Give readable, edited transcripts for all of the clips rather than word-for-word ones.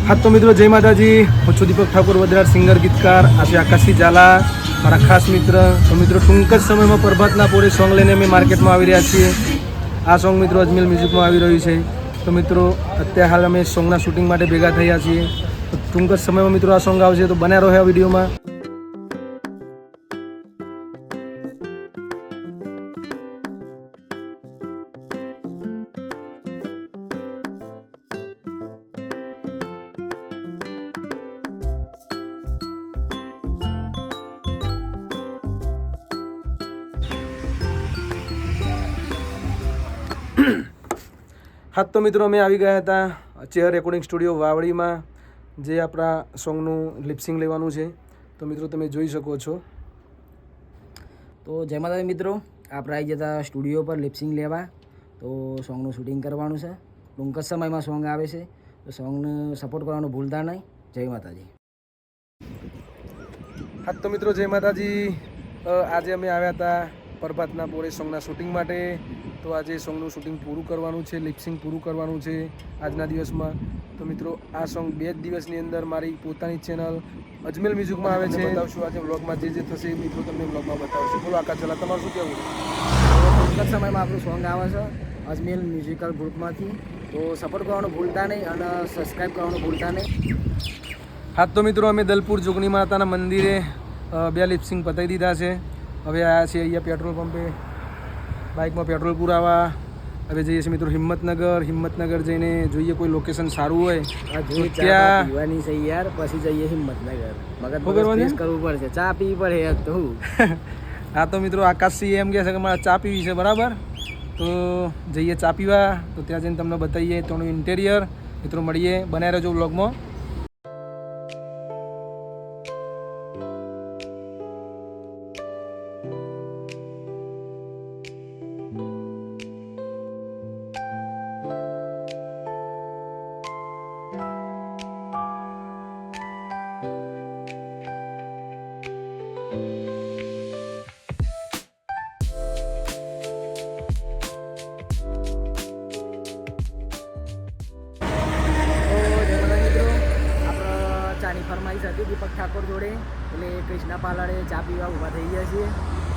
હા તો મિત્રો જય માતાજી, હું છું દીપક ઠાકોર વડરાજ, સિંગર ગીતકાર, આજે આકાશી ઝાલા મારા ખાસ મિત્ર. તો મિત્રો ટૂંક જ સમયમાં પ્રભાતના પોરે સોંગ લઈને અમે માર્કેટમાં આવી રહ્યા છીએ. આ સોંગ મિત્રો અજમેલ મ્યુઝિકમાં આવી રહ્યું છે. તો મિત્રો અત્યારે હાલ અમે સોંગના શૂટિંગ માટે ભેગા થયા છીએ. તો ટૂંક જ સમયમાં મિત્રો આ સોંગ આવશે, તો બન્યા રહો આ વિડીયોમાં. હા તો મિત્રો અમે આવી ગયા હતા ચેર રેકોર્ડિંગ સ્ટુડિયો વાવડીમાં, જે આપણા સોંગનું લિપસિંગ લેવાનું છે. તો મિત્રો તમે જોઈ શકો છો. તો જય માતાજી મિત્રો, આપણે આવી જતા સ્ટુડિયો પર લિપસિંગ લેવા. તો સોંગનું શૂટિંગ કરવાનું છે. ટૂંક જ સમયમાં સોંગ આવે છે, તો સોંગને સપોર્ટ કરવાનું ભૂલતા નહીં. જય માતાજી. હા તો મિત્રો જય માતાજી, આજે અમે આવ્યા હતા પ્રભાતના પોરે સોંગના શૂટિંગ માટે. તો આજે સોંગનું શૂટિંગ પૂરું કરવાનું છે, લિપસિંગ પૂરું કરવાનું છે આજના દિવસમાં. તો મિત્રો આ સોંગ 2 જ દિવસની અંદર મારી પોતાની ચેનલ અજમેલ મ્યુઝિકમાં આવે છે. બતાવશું આજે વ્લોગમાં જે થશે મિત્રો તમને વ્લોગમાં બતાવશું. બોલો આકાશ ઝાલા, તમારું શું કહેવું? ટૂંક જ સમયમાં આપણું સોંગ આવે છે અજમેલ મ્યુઝિકલ ગ્રુપમાંથી. તો સપોર્ટ કરવાનું ભૂલતા નહીં અને સબસ્ક્રાઈબ કરવાનું ભૂલતા નહીં. હા તો મિત્રો અમે દલપુર જોગણી માતાના મંદિરે 2 લિપસિંગ પતાવી દીધા છે. હવે આવ્યા છીએ અહીંયા પેટ્રોલ પંપે બાઇકમાં પેટ્રોલ પુરાવા. હવે જઈએ છીએ મિત્રો હિંમતનગર જઈને જોઈએ કોઈ લોકેશન સારું હોય ત્યાં પીવાની છે યાર, પછી જઈએ હિંમતનગર. મગજ કરવું પડશે, ચા પીવી પડે તો. હા તો મિત્રો આકાશસિંહ એમ કહે છે કે મારે ચા પીવી છે, બરાબર. તો જઈએ ચા પીવા. તો ત્યાં જઈને તમને બતાવીએ તેનું ઇન્ટેરિયર. મિત્રો મળીએ, બનાવી રહેજો વ્લોગમાં. ચાની ફરમાઈશ હતી દીપક ઠાકોર જોડે, એટલે કૃષ્ણા પાર્લરે ચા પીવા ઊભા થઈ ગયા છીએ.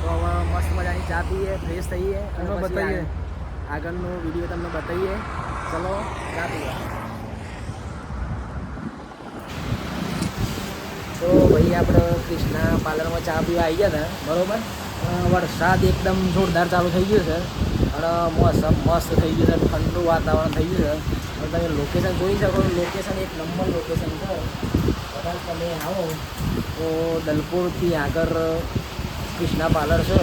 તો હવે મસ્ત મજાની ચા પીએ, ફ્રેશ થઈએ અને બતાવીએ આગળનો વિડીયો તમને બતાવીએ. ચલો ચા પીવા. તો ભાઈ આપણે કૃષ્ણા પાર્લરમાં ચા પીવા આવી ગયા હતા, બરાબર. વરસાદ એકદમ જોરદાર ચાલુ થઈ ગયો છે અને મોસમ મસ્ત થઈ ગયું છે, ઠંડુ વાતાવરણ થઈ ગયું છે. અને તમે લોકેશન જોઈ શકો, લોકેશન એક નંબર લોકેશન છે. કદાચ તમે આવો તો દલપુરથી આગળ કૃષ્ણા પાર્લર છે,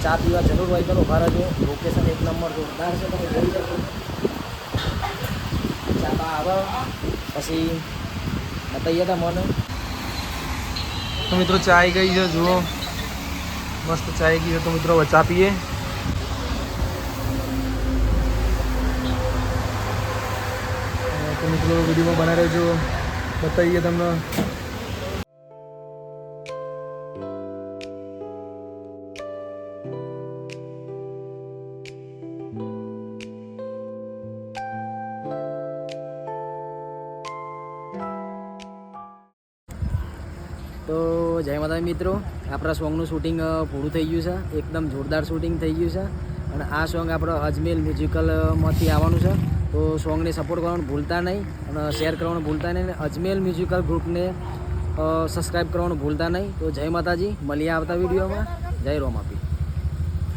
ચા પીવા જરૂર હોય તો ઉભા રહેજો. લોકેશન એક નંબર જોરદાર છે, તમે જોઈ શકો. ચા આવે પછી બતાવીએ તમને. તો મિત્રો ચા આવી ગઈ છે, જુઓ મસ્ત ચા આવી ગઈ છે. તો મિત્રો હવે ચા પીએ. તો મિત્રો વિડીયોમાં બનાવી રહેજો, બતાવીએ તમને. તો જય માતાજી મિત્રો, આપણા સોંગનું શૂટિંગ પૂરું થઈ ગયું છે. એકદમ જોરદાર શૂટિંગ થઈ ગયું છે. અને આ સોંગ આપણે અજમેલ મ્યુઝિકલમાંથી આવવાનું છે. તો સોંગને સપોર્ટ કરવાનું ભૂલતા નહીં અને શેર કરવાનું ભૂલતા નહીં. અને અજમેલ મ્યુઝિકલ ગ્રુપને સબસ્ક્રાઈબ કરવાનું ભૂલતા નહીં. તો જય માતાજી, મળીએ આવતા વિડીયોમાં. જય રોમાપી.